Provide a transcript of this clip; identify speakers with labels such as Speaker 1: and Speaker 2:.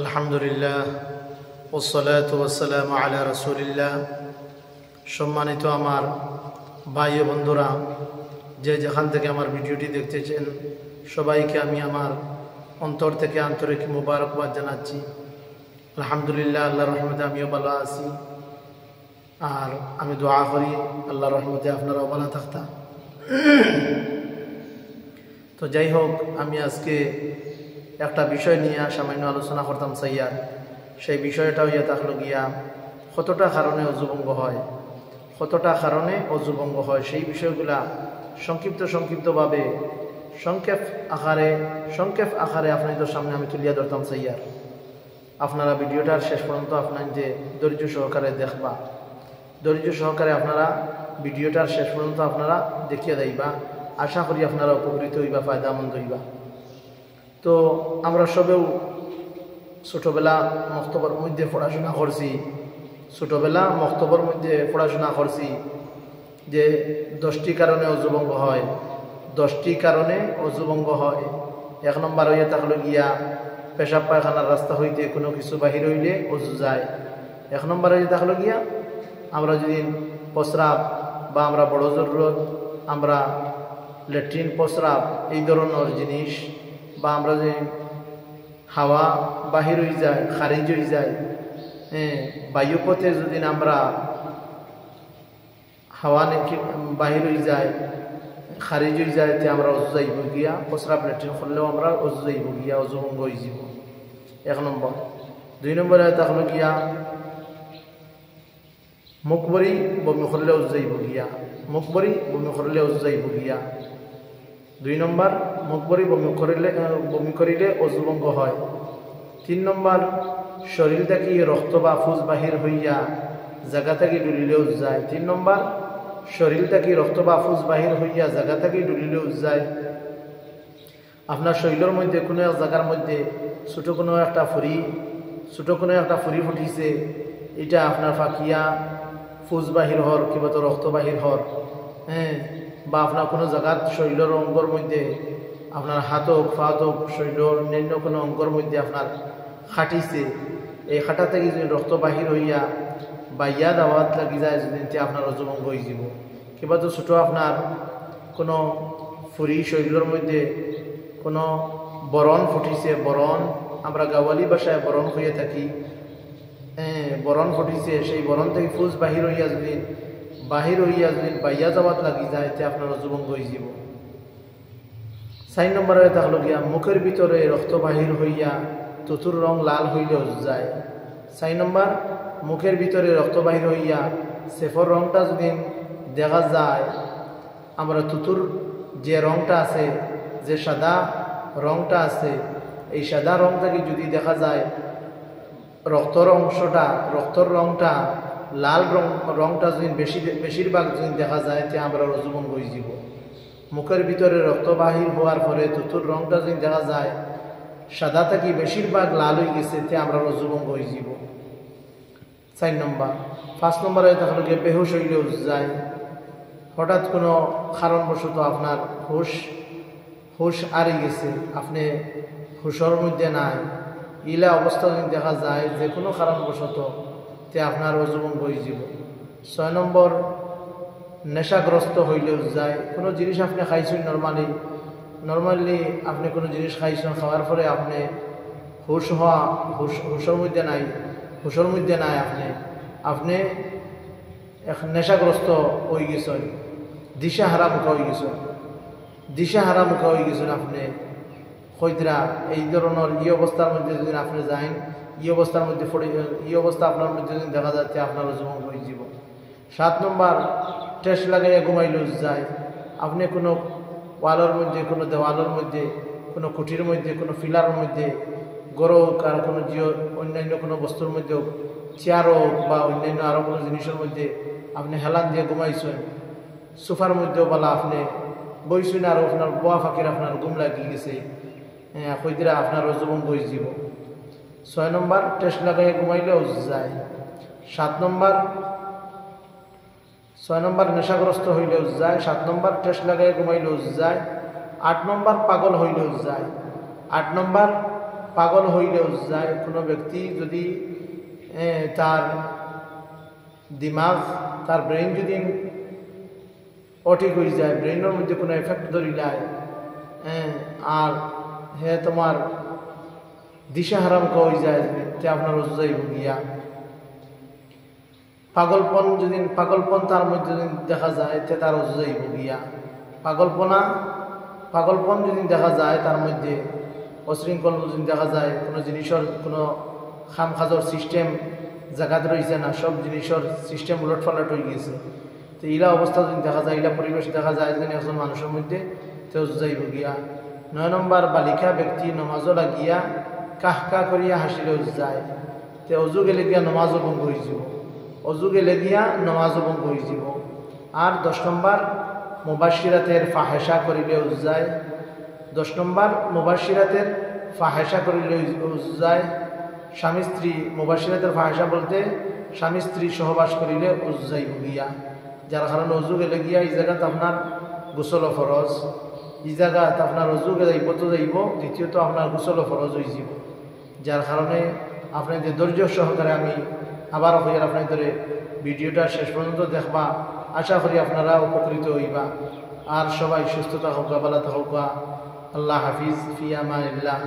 Speaker 1: আলহামদুলিল্লাহ ওয়াসসালাতু ওয়াসসালামু আলা রাসূলিল্লাহ। সম্মানিত আমার ভাই ও বন্ধুরা, যে যেখান থেকে আমার ভিডিওটি দেখতেছেন সবাইকে আমি আমার অন্তর থেকে আন্তরিক মুবারকবাদ জানাচ্ছি। আলহামদুলিল্লাহ, আল্লাহর রহমতে আমিও ভালো আছি। আর আমি দোয়া করি আল্লাহর রহমতে আপনারাও ভালো থাকতা। তো যাই হোক, আমি আজকে একটা বিষয় নিয়ে সামান্য আলোচনা করতাম চাইয়ার। সেই বিষয়টা হইয়া থাকলো গিয়া কতটা কারণে অজুভঙ্গ হয়, কতটা কারণে অজুভঙ্গ হয়, সেই বিষয়গুলা সংক্ষিপ্তভাবে সংক্ষেপ আকারে আপনাদের সামনে আমি তুলিয়া ধরতাম চাইয়ার। আপনারা ভিডিওটার শেষ পর্যন্ত আপনার যে ধৈর্য সহকারে দেখবা, ধৈর্য সহকারে আপনারা ভিডিওটার শেষ পর্যন্ত আপনারা দেখিয়ে দেইবা। আশা করি আপনারা উপকৃত হইবা, ফায়দামন্দ হইবা। তো আমরা সবেও ছোটোবেলা মক্তবর মধ্যে পড়াশোনা করছি, যে 10টি কারণে অজুভঙ্গ হয়, 10টি কারণে অজুভঙ্গ হয়। 1 নম্বর হইয়া থাকলো গিয়া পেশাব পায়খানার রাস্তা হইতে কোনো কিছু বাহির হইলে অজু যায়। 1 নম্বর হইয়া থাকলো গিয়া আমরা যদি প্রস্রাব বা আমরা বড় জরুরত, আমরা ল্যাট্রিন প্রস্রাব এই ধরনের জিনিস, বা আমরা যে হাওয়া বাহির হয়ে যায়, খারিজ হয়ে যায়, বায়ুপথে যদি আমরা হাওয়া নাকি বাহির হয়ে যায়, খারিজ হয়ে যায়, তে আমরা অজু যাইব গিয়া। প্রস্রাব ল্যাট্রিন করলেও আমরা অজু যাইব গিয়া, অজুভঙ্গ হয়ে যাব। 1 নম্বর। 2 নম্বরে থাকলো গিয়া মুখবরি বমি করলে অজু যাইব গিয়া, মুখবরি বমি করলে অজু যাইব গিয়া। 2 নম্বর, মুখবরি বমি করিলে অজুভঙ্গ হয়। 3 নম্বর, শরীর থেকে রক্ত বা ফুস বাহির হইয়া জায়গা থেকে ডুলিলে অজু যায়। 3 নম্বর, শরীর থেকে রক্ত বা ফুস বাহির হইয়া জায়গা থেকে ডুলিলে অজু যায়। আপনার শরীরের মধ্যে কোনো এক জায়গার মধ্যে ছোট কোনো একটা ফুরি ফুটিছে, এটা আপনার ফাঁকিয়া ফুস বাহির হর, কিংবা তো রক্ত বাহির হর, বা আপনার কোনো জায়গার শরীরের অঙ্গর মধ্যে, আপনার হাত হোক, পা হোক, শরীরের অন্যান্য কোনো অঙ্গর মধ্যে আপনার খাটিছে, এই খাটা থেকে যদি রক্ত বাহির হইয়া বাইয়া দাওয়াত লাগি যায়, যদি আপনার অজুভঙ্গ হয়ে যাব। কিংবা তো ছোটো আপনার কোনো ফুরি শরীরের মধ্যে কোনো বরণ ফুটিছে, বরণ আমরা গাওয়ালি ভাষায় বরণ হইয়া থাকি, বরণ ফুটিছে, সেই বরণ থেকে ফুস বাহির হইয়া যদি বাইয়া যাওয়াত লাগি যায়, তে আপনার অজুভঙ্গ হয়ে যাব। 4 নম্বরে থাকলো গিয়া মুখের ভিতরে রক্ত বাহির হইয়া তুতুর রং লাল হইলে অজু যায়। 4 নম্বর, মুখের ভিতরে রক্ত বাহির হইয়া সেফর রংটা যদি দেখা যায়, আমরা তুতুর যে রংটা আছে, যে সাদা রংটা আছে, এই সাদা রংটাকে যদি দেখা যায় রক্তর রংটা লাল রংটা যদি বেশিরভাগ যদি দেখা যায়, তে আমরা অজুভঙ্গ হয়ে যাব। মুখের ভিতরে রক্ত বাহির হওয়ার পরে তুতুর রংটা যদি দেখা যায় সাদা থেকে বেশিরভাগ লাল হয়ে গেছে, তে আমরা অজুভঙ্গ হয়ে যাব। 4 নম্বর। 5 নম্বরে থাকলে গিয়ে বেহুশ হইলে অজু যায়। হঠাৎ কোনো কারণবশত আপনার হুশ হারিয়ে গেছে, আপনি হুশর মধ্যে নাই, ইলা অবস্থা যদি দেখা যায় যে কোনো কারণবশত, তে আপনার অজুভঙ্গ হয়ে যাব। 6 নম্বর, নেশাগ্রস্ত হইলেও যায়। কোনো জিনিস আপনি খাইছেন, নর্মালি আপনি কোনো জিনিস খাইছেন, খাওয়ার পরে আপনি হুশর মধ্যে নাই, আপনি নেশাগ্রস্ত হয়ে গেছেন, দিশাহারা মুখা হয়ে গেছেন আপনি হইতরা। এই ধরনের অবস্থার মধ্যে যদি আপনি যান, অবস্থা আপনার মধ্যে যদি দেখা যাচ্ছে, আপনার অজুভঙ্গ হয়ে যাব। 7 নম্বর, টেস্ট লাগাইয়া ঘুমাইলেও যায়। আপনি কোনো ওয়ালের মধ্যে, কোনো দেওয়ালের মধ্যে, কোনো কুটির মধ্যে, কোনো ফিলার মধ্যে, গড় হোক আর কোনো অন্যান্য কোনো বস্তুর মধ্যে হোক, চেয়ার হোক বা অন্যান্য আরও কোনো জিনিসের মধ্যে আপনি হেলান দিয়ে ঘুমাইছেন, সোফার মধ্যেও বলা আপনি বইছেন, আর আপনার বোয়া ফাঁকির আপনার ঘুম লাগিয়ে গেছে, কইদিরা আপনার অজুভঙ্গ হয়ে যাব। 6 নম্বর, টেস্ট লাগাইয়া ঘুমাইলেও যায়। 7 নম্বর, 6 নম্বর, নেশাগ্রস্ত হইলেও যায়। 7 নম্বর, টেস্ট লাগাইয়া ঘুমাইলেও যায়। 8 নম্বর, পাগল হইলেও যায়। 8 নম্বর, পাগল হইলেও যায়। কোনো ব্যক্তি যদি তার দিমাগ তার ব্রেইন যদি অঠিক হয়ে যায়, ব্রেইনের মধ্যে কোনো এফেক্ট ধরি যায়, আর হে তোমার দিশা হারাম হয়ে যায়, তে আপনার অজু যাইব গিয়া। পাগলপন তার মধ্যে যদি দেখা যায়, তে তার অজু যাইব গিয়া। পাগলপন যদি দেখা যায় তার মধ্যে, অশৃঙ্খল যদি দেখা যায়, কোনো জিনিসের কোনো খামখাজর সিস্টেম জায়গাতে রয়েছে না, সব জিনিসের সিস্টেম উলটপালট হয়ে গেছে, তো ইলা অবস্থা যদি দেখা যায়, ইলা পরিবেশ দেখা যায় যদি একজন মানুষের মধ্যে, তে অজু যাইব গিয়া। 9 নম্বর, বালিকা ব্যক্তি নমাজও লাগিয়া কাহকা করিয়া হাসিলেও যায়, তে অজু গেলে গিয়া নমাজও ভঙ্গ হয়ে যাব, অজু গেলে গিয়া নমাজও ভঙ্গ হয়ে যাব। আর 10 নম্বর, মুবাশশিরাতের ফাহেসা করিলেও যায়। 10 নম্বর, মুবাশশিরাতের ফাহেসা করিলেও যায়। স্বামী স্ত্রী, মুবাশশিরাতের ফাহেসা বলতে স্বামী স্ত্রী সহবাস করিলে অজু যাইব গিয়া, যার কারণে অজু গেলে গিয়া এই জায়গাতে আপনার গোসল ফরজ, এই জায়গাতে আপনার অজু যাইব তো যাইব, দ্বিতীয়ত আপনার গোসল ফরজ হয়ে যাব। যার কারণে আপনাদের ধৈর্য সহকারে আমি আবার হইয়ার আপনাদের ভিডিওটা শেষ পর্যন্ত দেখবা, আশা করি আপনারা উপকৃত হইবা। আর সবাই সুস্থতা হোক, ভালো থাকুক। আল্লাহ হাফিজ, ফি আমানিল্লাহ।